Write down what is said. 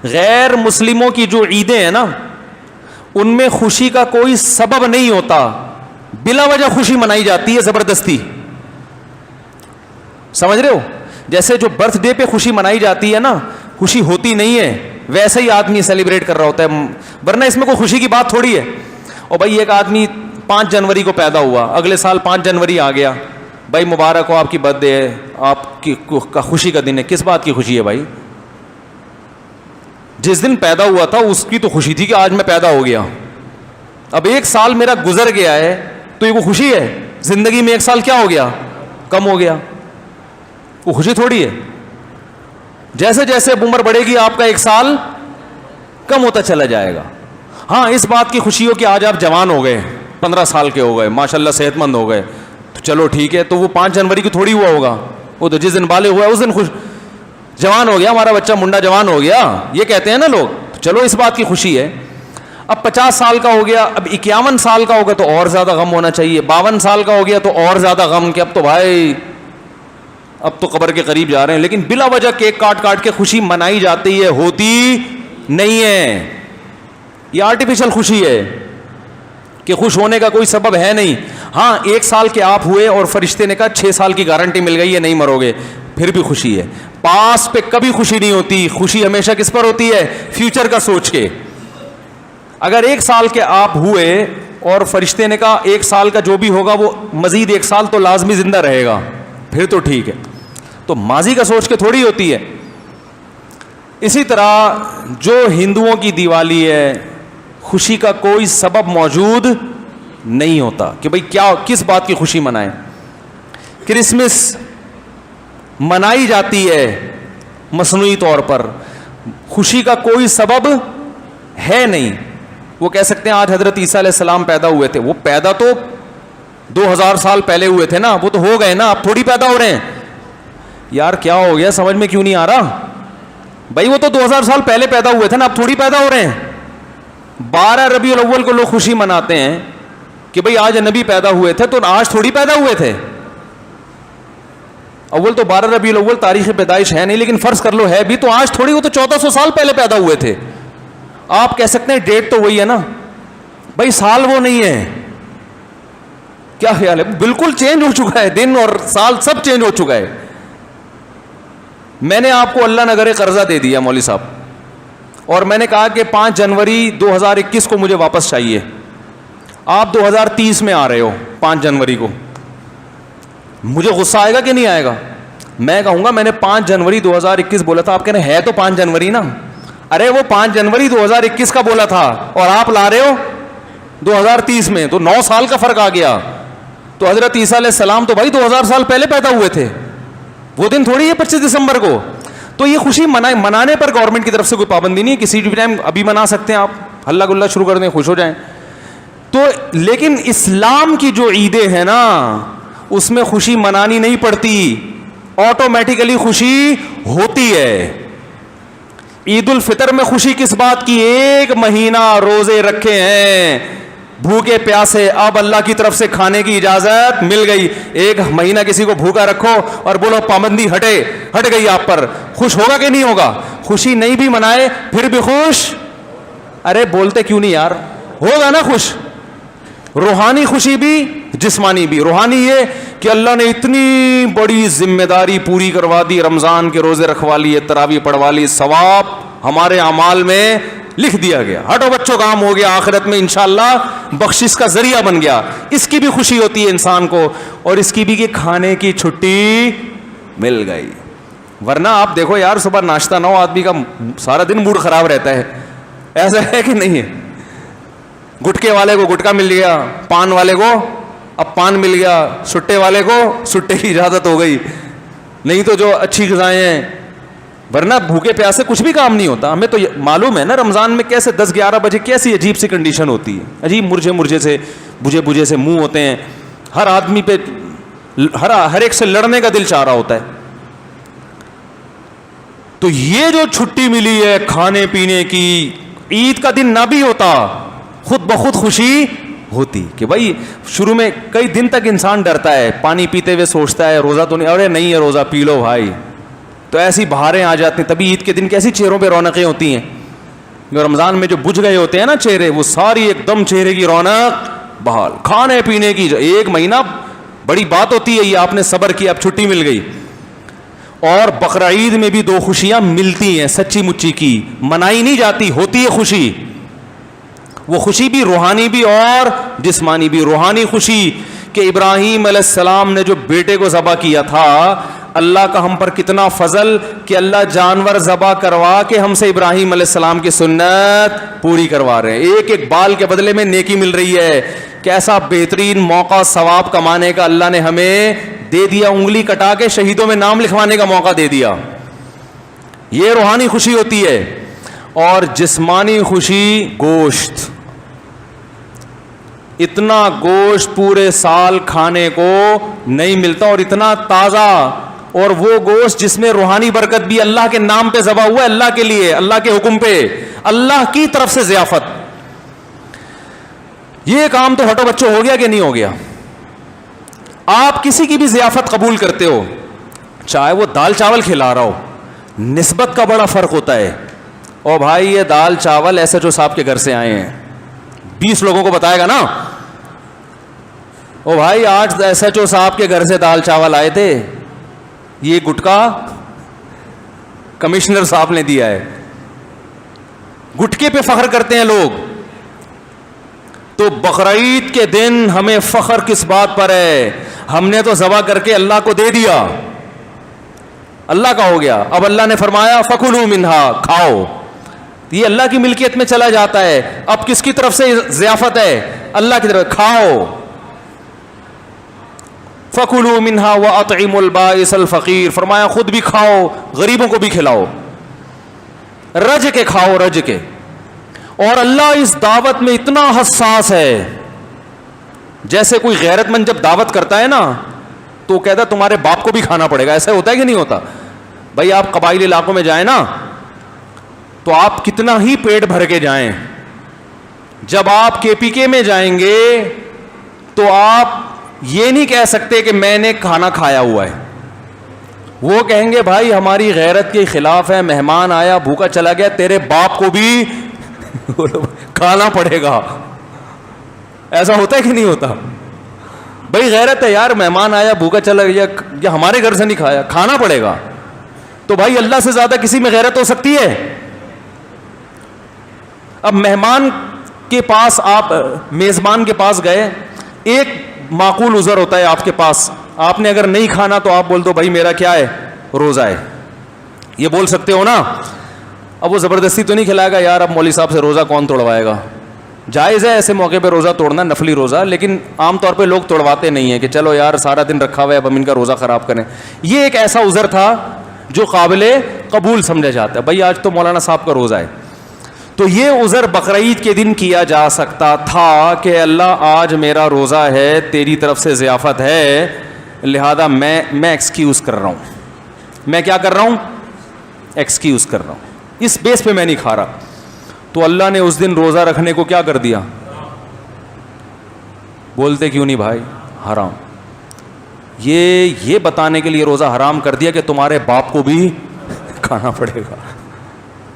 غیر مسلموں کی جو عیدیں ہیں نا ان میں خوشی کا کوئی سبب نہیں ہوتا, بلا وجہ خوشی منائی جاتی ہے زبردستی. سمجھ رہے ہو؟ جیسے جو برتھ ڈے پہ خوشی منائی جاتی ہے نا, خوشی ہوتی نہیں ہے, ویسے ہی آدمی سیلیبریٹ کر رہا ہوتا ہے, ورنہ اس میں کوئی خوشی کی بات تھوڑی ہے. اور بھائی ایک آدمی 5 جنوری کو پیدا ہوا, اگلے سال 5 جنوری آ گیا, بھائی مبارک ہو آپ کی برتھ ڈے ہے, آپ کی خوشی کا دن ہے. کس بات کی خوشی ہے بھائی؟ جس دن پیدا ہوا تھا اس کی تو خوشی تھی کہ آج میں پیدا ہو گیا. اب 1 سال میرا گزر گیا ہے تو یہ وہ خوشی ہے؟ زندگی میں 1 سال کیا ہو گیا؟ کم ہو گیا. وہ خوشی تھوڑی ہے. جیسے جیسے عمر بڑھے گی آپ کا 1 سال کم ہوتا چلا جائے گا. ہاں اس بات کی خوشی ہو کہ آج آپ جوان ہو گئے, 15 سال کے ہو گئے, ماشاءاللہ صحت مند ہو گئے, تو چلو ٹھیک ہے. تو وہ 5 جنوری کی تھوڑی ہوا ہوگا, وہ تو جس دن بالغ ہوا ہے اس دن خوش, جوان ہو گیا ہمارا بچہ, منڈا جوان ہو گیا, یہ کہتے ہیں نا لوگ. تو چلو اس بات کی خوشی ہے. اب 50 سال کا ہو گیا, اب 51 سال کا ہوگا تو اور زیادہ غم ہونا چاہیے. 52 سال کا ہو گیا تو اور زیادہ غم کہ اب تو بھائی اب تو قبر کے قریب جا رہے ہیں. لیکن بلا وجہ کیک کاٹ کاٹ کے خوشی منائی جاتی ہے, ہوتی نہیں ہے. یہ آرٹیفیشل خوشی ہے کہ خوش ہونے کا کوئی سبب ہے نہیں. ہاں 1 سال کے آپ ہوئے اور فرشتے نے کہا 6 سال کی گارنٹی مل گئی ہے, نہیں مرو گے, پھر بھی خوشی ہے. پاس پہ کبھی خوشی نہیں ہوتی. خوشی ہمیشہ کس پر ہوتی ہے؟ فیوچر کا سوچ کے. اگر 1 سال کے آپ ہوئے اور فرشتے نے کہا 1 سال کا جو بھی ہوگا وہ مزید 1 سال تو لازمی زندہ رہے گا, پھر تو ٹھیک ہے. تو ماضی کا سوچ کے تھوڑی ہوتی ہے. اسی طرح جو ہندوؤں کی دیوالی ہے, خوشی کا کوئی سبب موجود نہیں ہوتا کہ بھئی کیا کس بات کی خوشی منائیں. کرسمس منائی جاتی ہے مصنوعی طور پر, خوشی کا کوئی سبب ہے نہیں. وہ کہہ سکتے ہیں آج حضرت عیسیٰ علیہ السلام پیدا ہوئے تھے, وہ پیدا تو 2000 سال پہلے ہوئے تھے نا, وہ تو ہو گئے نا, اب تھوڑی پیدا ہو رہے ہیں. یار کیا ہو گیا, سمجھ میں کیوں نہیں آ رہا بھائی؟ وہ تو 2000 سال پہلے پیدا ہوئے تھے نا, اب تھوڑی پیدا ہو رہے ہیں. 12 ربیع الاول کو لوگ خوشی مناتے ہیں کہ بھئی آج نبی پیدا ہوئے تھے, تو آج تھوڑی پیدا ہوئے تھے. اول تو 12 ربیع الاول تاریخ پیدائش ہے نہیں, لیکن فرض کر لو ہے بھی, تو آج تھوڑی, وہ تو 1400 سال پہلے پیدا ہوئے تھے. آپ کہہ سکتے ہیں ڈیٹ تو وہی ہے نا بھائی, سال وہ نہیں ہے. کیا خیال ہے؟ بالکل چینج ہو چکا ہے, دن اور سال سب چینج ہو چکا ہے. میں نے آپ کو اللہ نہ کرے قرضہ دے دیا مولوی صاحب, اور میں نے کہا کہ 5 جنوری 2021 کو مجھے واپس چاہیے. آپ 2030 میں آ رہے ہو 5 جنوری کو, مجھے غصہ آئے گا کہ نہیں آئے گا؟ میں کہوں گا میں نے 5 جنوری 2021 بولا تھا, آپ کہہ رہے ہیں ہے تو 5 جنوری نا. ارے وہ 5 جنوری 2021 کا بولا تھا اور آپ لا رہے ہو 2030 میں, تو 9 سال کا فرق آ گیا. تو حضرت عیسیٰ علیہ السلام تو بھائی 2000 سال پہلے پیدا ہوئے تھے, وہ دن تھوڑی ہے 25 دسمبر کو. تو یہ خوشی منانے پر گورنمنٹ کی طرف سے کوئی پابندی نہیں ہے, کسی بھی ٹائم ابھی منا سکتے ہیں آپ, ہلہ گلہ شروع کر دیں, خوش ہو جائیں. تو لیکن اسلام کی جو عیدیں ہیں نا اس میں خوشی منانی نہیں پڑتی, آٹومیٹیکلی خوشی ہوتی ہے. عید الفطر میں خوشی کس بات کی؟ 1 مہینہ روزے رکھے ہیں, بھوکے پیاسے, اب اللہ کی طرف سے کھانے کی اجازت مل گئی. 1 مہینہ کسی کو بھوکا رکھو اور بولو پابندی ہٹ گئی آپ پر, خوش ہوگا کہ نہیں ہوگا؟ خوشی نہیں بھی منائے پھر بھی خوش. ارے بولتے کیوں نہیں یار, ہوگا نا خوش. روحانی خوشی بھی جسمانی بھی. روحانی یہ کہ اللہ نے اتنی بڑی ذمہ داری پوری کروا دی, رمضان کے روزے رکھوا لیے, تراویح پڑھوا لی, ثواب ہمارے اعمال میں لکھ دیا گیا. ہٹو بچوں کام ہو گیا, آخرت میں انشاءاللہ بخشش کا ذریعہ بن گیا. اس کی بھی خوشی ہوتی ہے انسان کو, اور اس کی بھی کہ کھانے کی چھٹی مل گئی. ورنہ آپ دیکھو یار, صبح ناشتہ نہ ہو آدمی کا سارا دن موڈ خراب رہتا ہے. ایسا ہے کہ نہیں ہے؟ گٹکے والے کو گٹکا مل گیا, پان والے کو اب پان مل گیا, سٹے والے کو سٹے کی اجازت ہو گئی, نہیں تو جو اچھی غذائیں ہیں. ورنہ بھوکے پیاسے کچھ بھی کام نہیں ہوتا. ہمیں تو معلوم ہے نا رمضان میں کیسے 10-11 بجے کیسی عجیب سی کنڈیشن ہوتی ہے, عجیب مرجھے سے بجھے سے منہ ہوتے ہیں. ہر آدمی پہ ہر ایک سے لڑنے کا دل چاہ رہا ہوتا ہے. تو یہ جو چھٹی ملی ہے کھانے پینے کی, عید کا دن نہ بھی ہوتا خود بخود خوشی ہوتی کہ بھائی شروع میں کئی دن تک انسان ڈرتا ہے, پانی پیتے ہوئے سوچتا ہے روزہ تو نہیں, ارے نہیں ہے روزہ, پی لو بھائی, تو ایسی بہاریں آ جاتی ہیں. تبھی عید کے دن کیسی چہروں پہ رونقیں ہوتی ہیں. جو رمضان میں جو بجھ گئے ہوتے ہیں نا چہرے, وہ ساری ایک دم چہرے کی رونق بحال. کھانے پینے کی 1 مہینہ بڑی بات ہوتی ہے, یہ آپ نے صبر کیا, اب چھٹی مل گئی. اور بقرعید میں بھی 2 خوشیاں ملتی ہیں سچی مچی کی, منائی نہیں جاتی, ہوتی ہے خوشی. وہ خوشی بھی روحانی بھی اور جسمانی بھی. روحانی خوشی کہ ابراہیم علیہ السلام نے جو بیٹے کو ذبح کیا تھا, اللہ کا ہم پر کتنا فضل کہ اللہ جانور ذبح کروا کے ہم سے ابراہیم علیہ السلام کی سنت پوری کروا رہے ہیں. ایک ایک بال کے بدلے میں نیکی مل رہی ہے. کیسا بہترین موقع ثواب کمانے کا اللہ نے ہمیں دے دیا. انگلی کٹا کے شہیدوں میں نام لکھوانے کا موقع دے دیا. یہ روحانی خوشی ہوتی ہے. اور جسمانی خوشی گوشت. اتنا گوشت پورے سال کھانے کو نہیں ملتا, اور اتنا تازہ, اور وہ گوشت جس میں روحانی برکت بھی, اللہ کے نام پہ ذبح ہوا ہے, اللہ کے لیے, اللہ کے حکم پہ, اللہ کی طرف سے ضیافت. یہ کام تو ہٹو بچوں ہو گیا کہ نہیں ہو گیا؟ آپ کسی کی بھی ضیافت قبول کرتے ہو, چاہے وہ دال چاول کھلا رہا ہو, نسبت کا بڑا فرق ہوتا ہے. او بھائی یہ دال چاول ایس ایچ او صاحب کے گھر سے آئے ہیں, 20 لوگوں کو بتائے گا نا, او بھائی آج ایس ایچ او صاحب کے گھر سے دال چاول آئے تھے, یہ گٹکا کمشنر صاحب نے دیا ہے. گٹکے پہ فخر کرتے ہیں لوگ. تو بقرعید کے دن ہمیں فخر کس بات پر ہے؟ ہم نے تو ذبح کر کے اللہ کو دے دیا, اللہ کا ہو گیا. اب اللہ نے فرمایا فَكُلُوا مِنْهَا, کھاؤ. یہ اللہ کی ملکیت میں چلا جاتا ہے. اب کس کی طرف سے ضیافت ہے؟ اللہ کی طرف. کھاؤ. فَكُلُوا مِنْهَا وَأَطْعِمُوا الْبَائِسَ الْفَقِيرَ, فرمایا خود بھی کھاؤ, غریبوں کو بھی کھلاؤ. رج کے کھاؤ, رج کے. اور اللہ اس دعوت میں اتنا حساس ہے, جیسے کوئی غیرت مند جب دعوت کرتا ہے نا تو کہتا ہے تمہارے باپ کو بھی کھانا پڑے گا. ایسا ہوتا ہے کہ نہیں ہوتا؟ بھائی آپ قبائلی علاقوں میں جائیں نا تو آپ کتنا ہی پیٹ بھر کے جائیں, جب آپ کے پی کے میں جائیں گے تو آپ یہ نہیں کہہ سکتے کہ میں نے کھانا کھایا ہوا ہے. وہ کہیں گے بھائی ہماری غیرت کے خلاف ہے, مہمان آیا بھوکا چلا گیا, تیرے باپ کو بھی کھانا پڑے گا. ایسا ہوتا ہے کہ نہیں ہوتا؟ بھائی غیرت ہے یار, مہمان آیا بھوکا چلا گیا, یا ہمارے گھر سے نہیں کھایا, کھانا پڑے گا. تو بھائی اللہ سے زیادہ کسی میں غیرت ہو سکتی ہے؟ اب مہمان کے پاس, آپ میزبان کے پاس گئے, ایک معقول عذر ہوتا ہے آپ کے پاس, آپ نے اگر نہیں کھانا تو آپ بول دو بھائی میرا کیا ہے, روزہ ہے, یہ بول سکتے ہو نا. اب وہ زبردستی تو نہیں کھلائے گا یار, اب مولوی صاحب سے روزہ کون توڑوائے گا. جائز ہے ایسے موقع پہ روزہ توڑنا, نفلی روزہ, لیکن عام طور پہ لوگ توڑواتے نہیں ہیں کہ چلو یار سارا دن رکھا ہوا ہے اب ہم ان کا روزہ خراب کریں. یہ ایک ایسا عذر تھا جو قابل قبول سمجھا جاتا ہے. بھائی آج تو مولانا صاحب کا روزہ ہے, تو یہ عذر بقرعید کے دن کیا جا سکتا تھا کہ اللہ آج میرا روزہ ہے, تیری طرف سے ضیافت ہے, لہذا میں ایکسکیوز کر رہا ہوں. میں کیا کر رہا ہوں؟ ایکسکیوز کر رہا ہوں, اس بیس پہ میں نہیں کھا رہا. تو اللہ نے اس دن روزہ رکھنے کو کیا کر دیا؟ بولتے کیوں نہیں بھائی؟ حرام. یہ بتانے کے لیے روزہ حرام کر دیا کہ تمہارے باپ کو بھی کھانا پڑے گا.